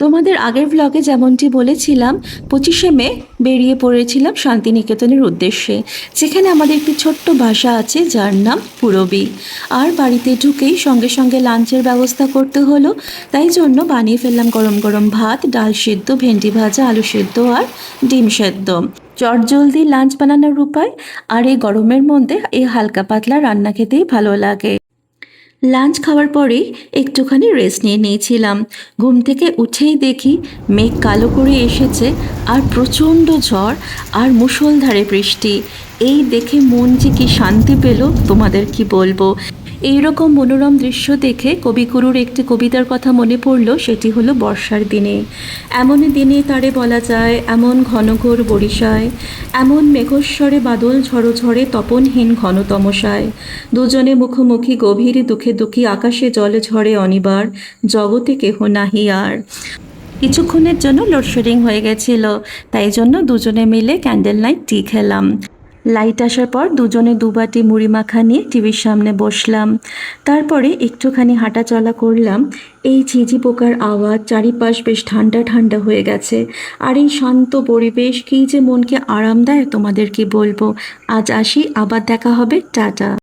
তোমাদের আগের ব্লগে যেমনটি বলেছিলাম 25শে মে বেরিয়ে পড়েছিলাম শান্তিনিকেতনের উদ্দেশ্যে, যেখানে আমাদের একটি ছোট্ট বাসা আছে যার নাম পুরবী। আর বাড়িতে ঢুকেই সঙ্গে সঙ্গে লাঞ্চের ব্যবস্থা করতে হলো, তাই জন্য বানিয়ে ফেললাম গরম গরম ভাত, ডাল সেদ্ধ, ভেন্ডি ভাজা, আলু সেদ্ধ আর ডিম সেদ্ধ। চটজলদি লাঞ্চ বানানোর উপায়। আর এই গরমের মধ্যে এই হালকা পাতলা রান্না খেতেই ভালো লাগে। লাঞ্চ খাওয়ার পরেই একটুখানি রেস্ট নিয়ে নিয়েছিলাম। ঘুম থেকে উঠেই দেখি মেঘ কালো করে এসেছে আর প্রচণ্ড ঝড় আর মুষলধারে বৃষ্টি। এই দেখে মন যে কি শান্তি পেল তোমাদের কি বলবো। এইরকম মনোরম দৃশ্য দেখে কবিগুরুর একটি কবিতার কথা মনে পড়ল, সেটি হলো বর্ষার দিনে। এমন দিনে তারে বলা যায়, এমন ঘনঘোর বরিশায়, এমন মেঘস্বরে বাদল ঝড়ো ঝড়ে তপনহীন ঘন তমসায়, দুজনে মুখোমুখি গভীর দুঃখে দুঃখী, আকাশে জলে ঝরে অনিবার, জগতে কেহ নাহি আর। কিছুক্ষণের জন্য লোডশেডিং হয়ে গেছিল, তাই জন্য দুজনে মিলে ক্যান্ডেল লাইট টি খেলাম। লাইট আসার পর দুজনে দুবাটি মুড়ি মাখা নিয়ে টিভির সামনে বসলাম। তারপরে একটুখানি হাঁটা চলা করলাম। এই ঝিঝি পোকার আওয়াজ, চারিপাশ বেশ ঠান্ডা ঠান্ডা হয়ে গেছে। আর এই শান্ত পরিবেশ কী যে মনকে আরাম দেয় তোমাদের কি বলবো। আজ আসি, আবার দেখা হবে, টাটা।